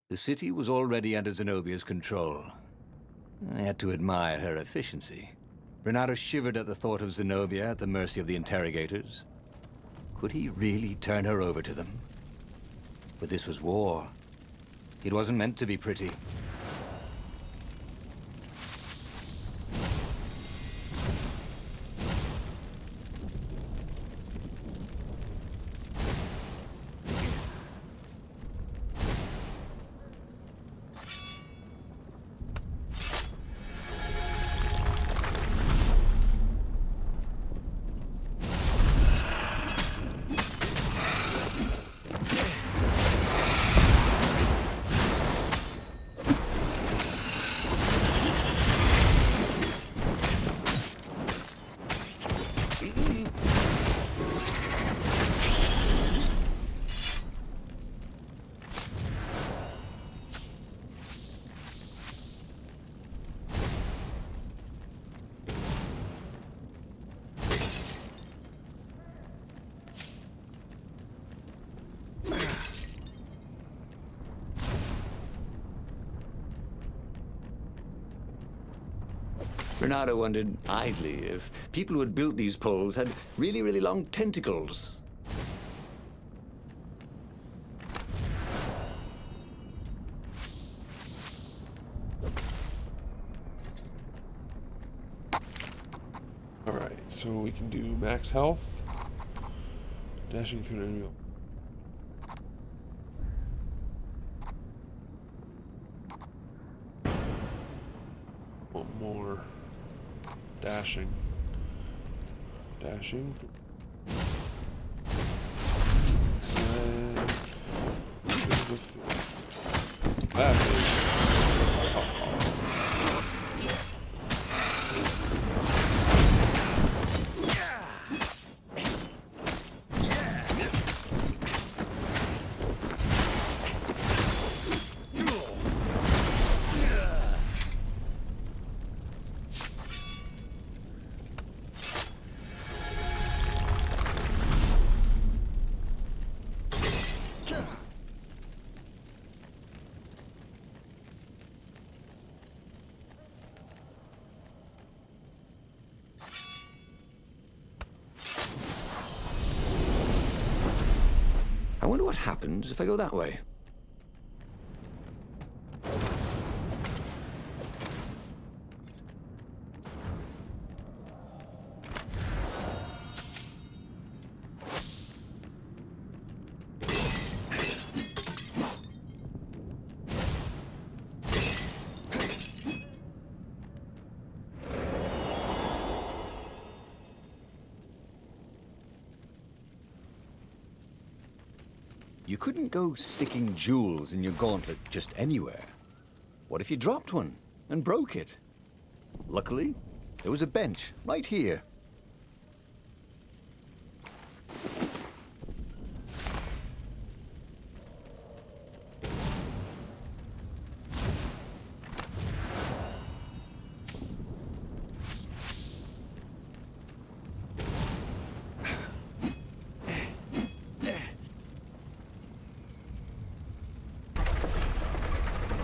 The city was already under Zenobia's control. I had to admire her efficiency. Renato shivered at the thought of Zenobia at the mercy of the interrogators. Could he really turn her over to them? But this was war. It wasn't meant to be pretty. Renato wondered idly if people who had built these poles had really, really long tentacles. Alright, so we can do max health. Dashing through an enemy. One more. Dashing. Dashing. That is. I wonder what happens if I go that way. You couldn't go sticking jewels in your gauntlet just anywhere. What if you dropped one and broke it? Luckily, there was a bench right here.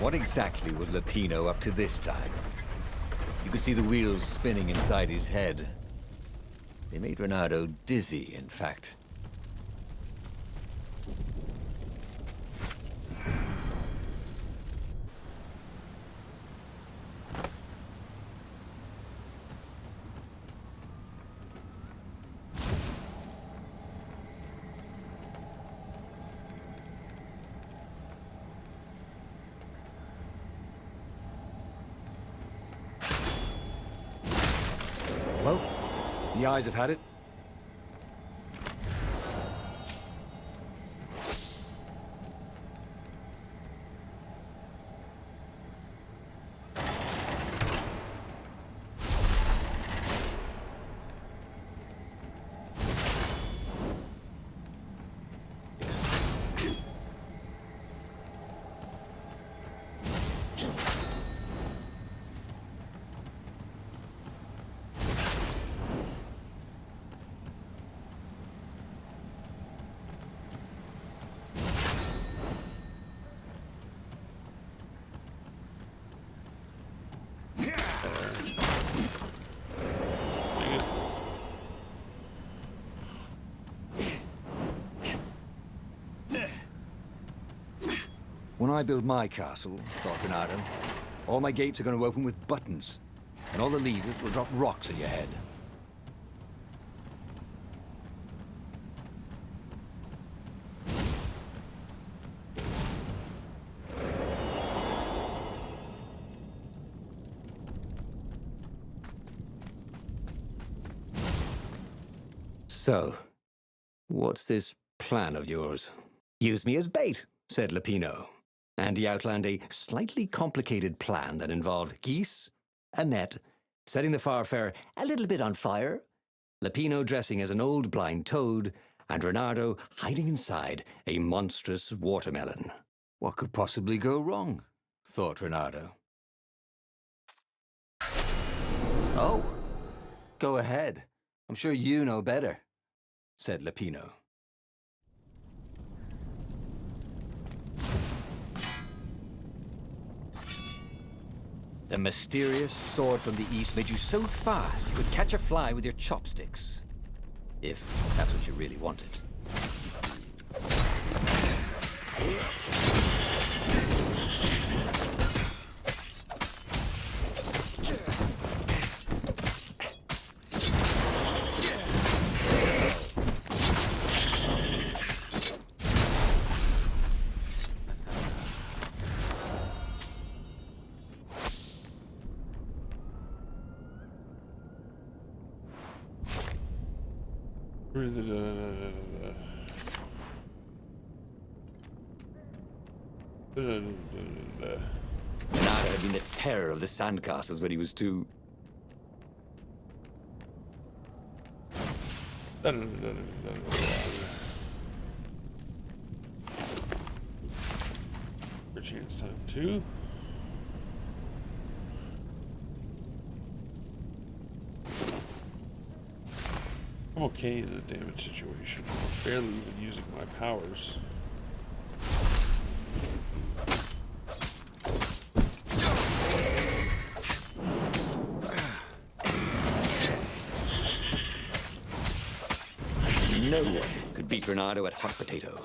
What exactly was Lupino up to this time? You could see the wheels spinning inside his head. They made Renato dizzy, in fact. Well, the eyes have had it. When I build my castle, thought Renato, all my gates are going to open with buttons, and all the levers will drop rocks at your head. So, what's this plan of yours? Use me as bait, said Lupino. And he outlined a slightly complicated plan that involved geese, a net, setting the Farfarer a little bit on fire, Lupino dressing as an old blind toad, and Renato hiding inside a monstrous watermelon. What could possibly go wrong? Thought Renato. Oh, go ahead. I'm sure you know better, said Lupino. The mysterious sword from the east made you so fast you could catch a fly with your chopsticks. If that's what you really wanted. Renato had been the terror of the sandcastles when he was two. For chance time 2. I'm okay in a damage situation. Barely even using my powers. No one could beat Renato at hot potato.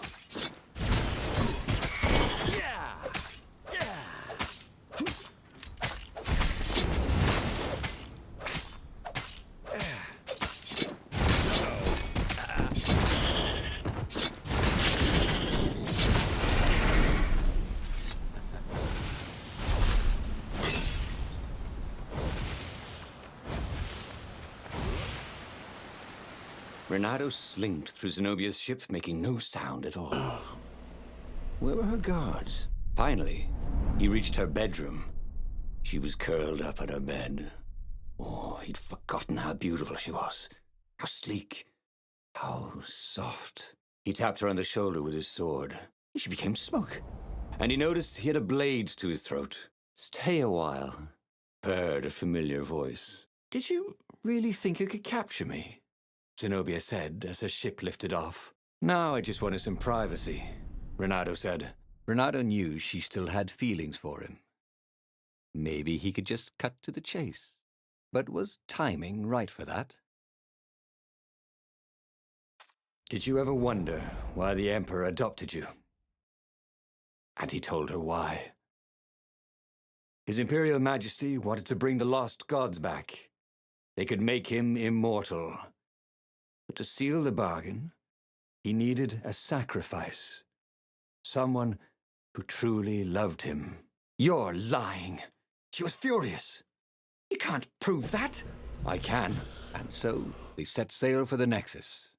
Renato slinked through Zenobia's ship, making no sound at all. Where were her guards? Finally, he reached her bedroom. She was curled up on her bed. Oh, he'd forgotten how beautiful she was. How sleek. How soft. He tapped her on the shoulder with his sword. She became smoke. And he noticed he had a blade to his throat. Stay a while, purred a familiar voice. Did you really think you could capture me? Zenobia said as her ship lifted off. Now I just wanted some privacy, Renato said. Renato knew she still had feelings for him. Maybe he could just cut to the chase. But was timing right for that? Did you ever wonder why the Emperor adopted you? And he told her why. His Imperial Majesty wanted to bring the lost gods back. They could make him immortal. But to seal the bargain, he needed a sacrifice. Someone who truly loved him. You're lying. She was furious. You can't prove that. I can. And so they set sail for the Nexus.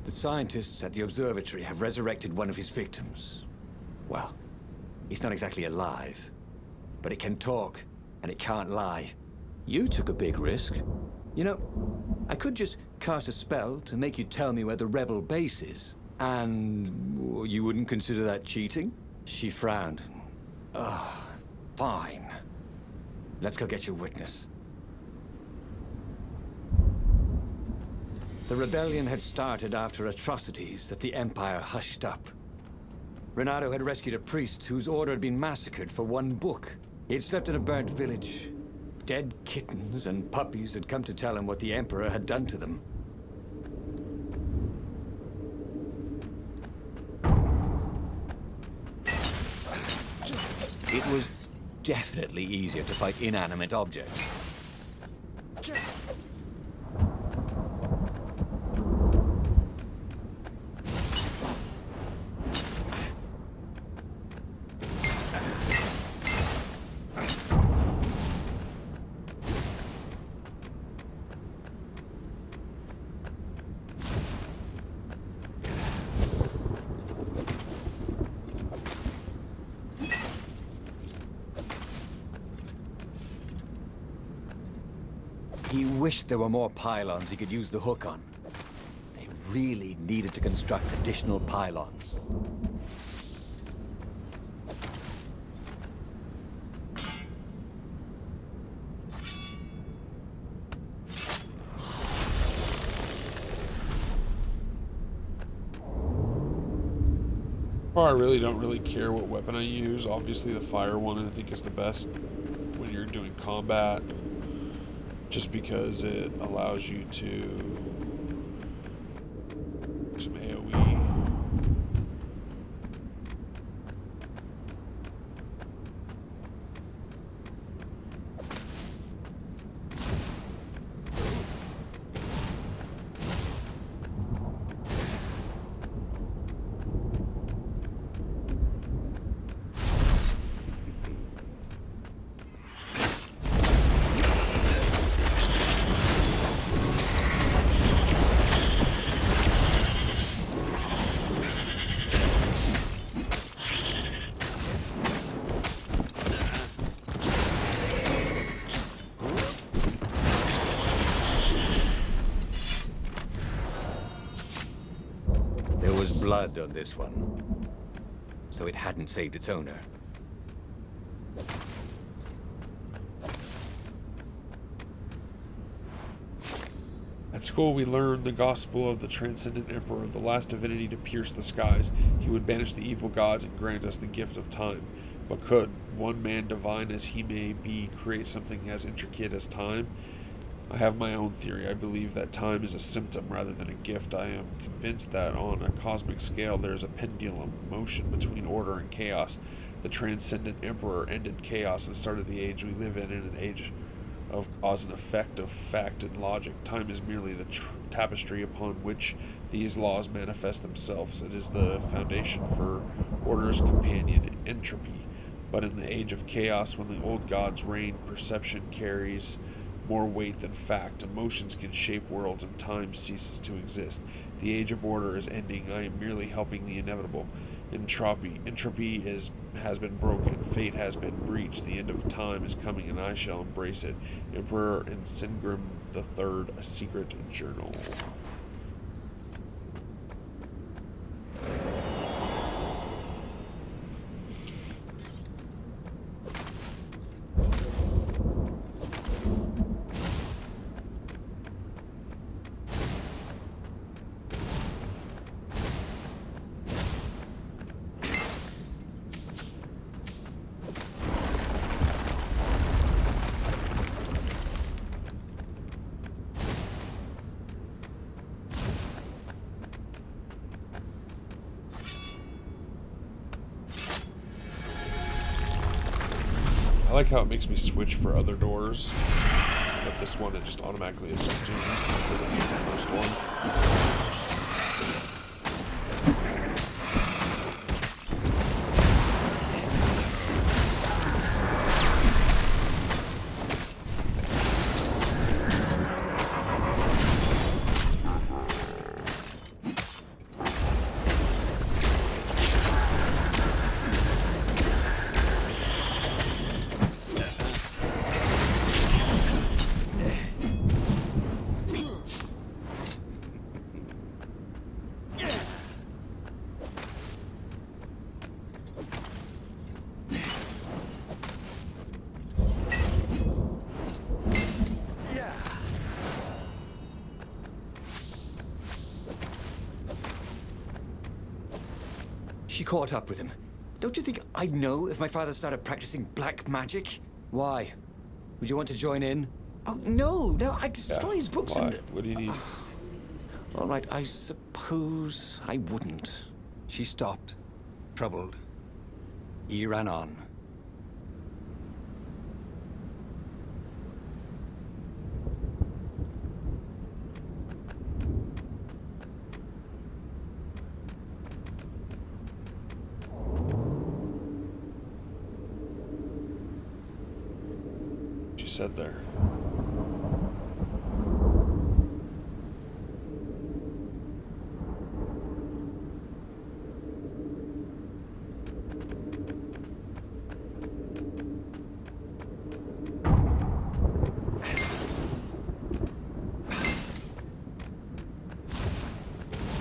The scientists at the observatory have resurrected one of his victims. Well, he's not exactly alive, but it can talk, and it can't lie. You took a big risk. You know, I could just cast a spell to make you tell me where the rebel base is. And you wouldn't consider that cheating? She frowned. Ugh, fine. Let's go get your witness. The rebellion had started after atrocities that the Empire hushed up. Renato had rescued a priest whose order had been massacred for one book. He had slept in a burnt village. Dead kittens and puppies had come to tell him what the Emperor had done to them. It was definitely easier to fight inanimate objects. He wished there were more pylons he could use the hook on. They really needed to construct additional pylons. I really don't care what weapon I use. Obviously the fire one I think is the best when you're doing combat, just because it allows you to some AoE. There was blood on this one, so it hadn't saved its owner. At school, we learned the gospel of the transcendent emperor, the last divinity to pierce the skies. He would banish the evil gods and grant us the gift of time. But could one man, divine as he may be, create something as intricate as time? I have my own theory. I believe that time is a symptom rather than a gift. I am convinced that on a cosmic scale there is a pendulum motion between order and chaos. The transcendent emperor ended chaos and started the age we live in an age of cause and effect, of fact and logic. Time is merely the tapestry upon which these laws manifest themselves. It is the foundation for order's companion, entropy. But in the age of chaos, when the old gods reign, perception carries more weight than fact. Emotions can shape worlds and time ceases to exist. The age of order is ending. I am merely helping the inevitable. Entropy has been broken. Fate has been breached. The end of time is coming, and I shall embrace it. Emperor and Singrim III, A Secret Journal. I like how it makes me switch for other doors, but this one it just automatically assumes that this is the first one. She caught up with him. Don't you think I'd know if my father started practicing black magic? Why? Would you want to join in? Oh, no, I'd destroy his books Why? and... What do you need? All right, I suppose I wouldn't. She stopped, troubled. He ran on. She said there.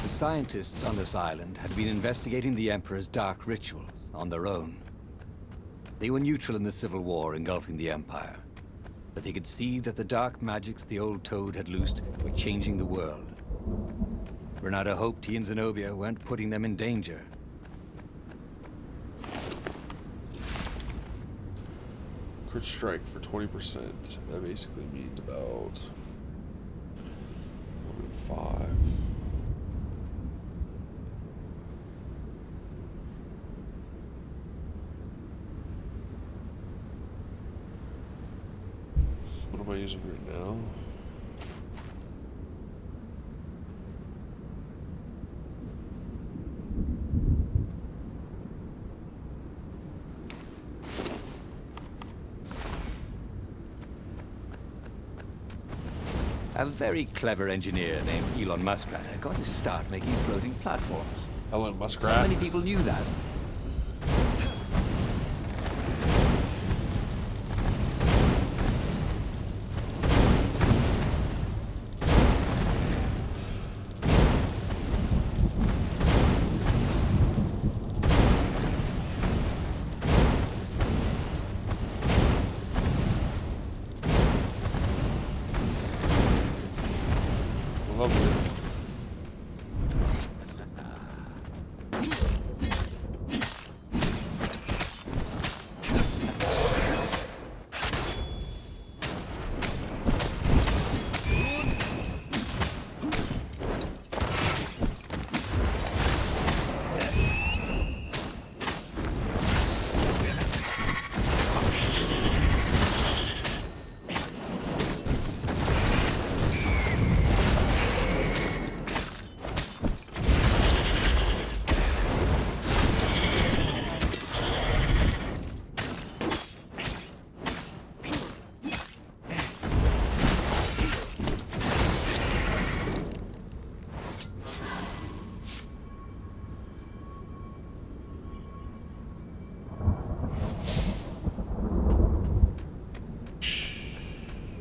The scientists on this island had been investigating the Emperor's dark rituals on their own. They were neutral in the civil war engulfing the Empire, but they could see that the dark magics the old Toad had loosed were changing the world. Renato hoped he and Zenobia weren't putting them in danger. Crit strike for 20%. That basically means about 1 in 5. What am I using right now? A very clever engineer named Elon Muskrat had got to start making floating platforms. Elon How Muskrat. many people knew that? Lovely.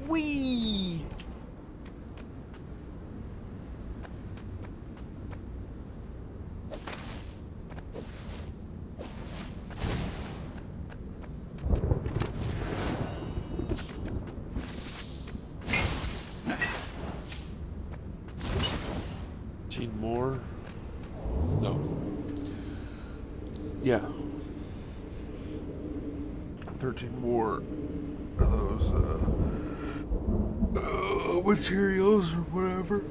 Whee! More? No. Yeah. 13 more of those materials or whatever.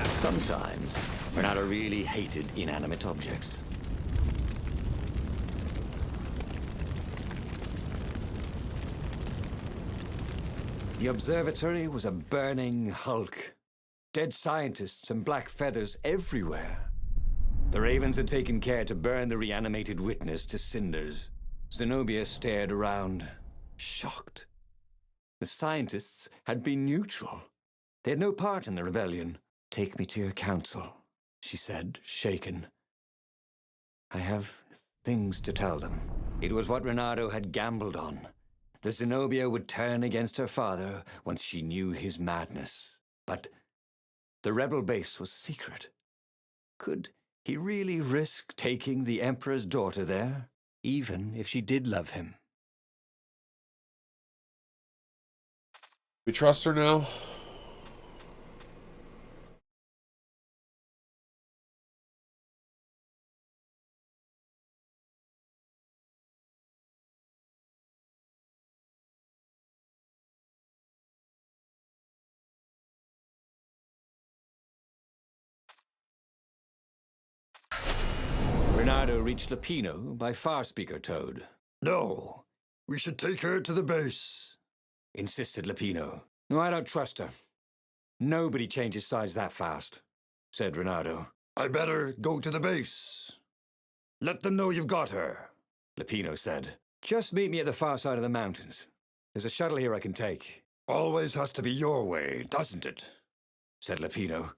Sometimes, Renato really hated inanimate objects. The observatory was a burning hulk. Dead scientists and black feathers everywhere. The Ravens had taken care to burn the reanimated witness to cinders. Zenobia stared around, shocked. The scientists had been neutral. They had no part in the rebellion. "Take me to your council," she said, shaken. "I have things to tell them." It was what Renato had gambled on. The Zenobia would turn against her father once she knew his madness. But the rebel base was secret. Could he really risk taking the Emperor's daughter there, even if she did love him? We trust her now? Renato reached Lapino by Farspeaker Toad. No, we should take her to the base, Insisted Lapino. No, I don't trust her. Nobody changes sides that fast, said Renato. I better go to the base. Let them know you've got her. Lapino said. Just meet me at the far side of the mountains. There's a shuttle here I can take. Always has to be your way, doesn't it? Said Lapino.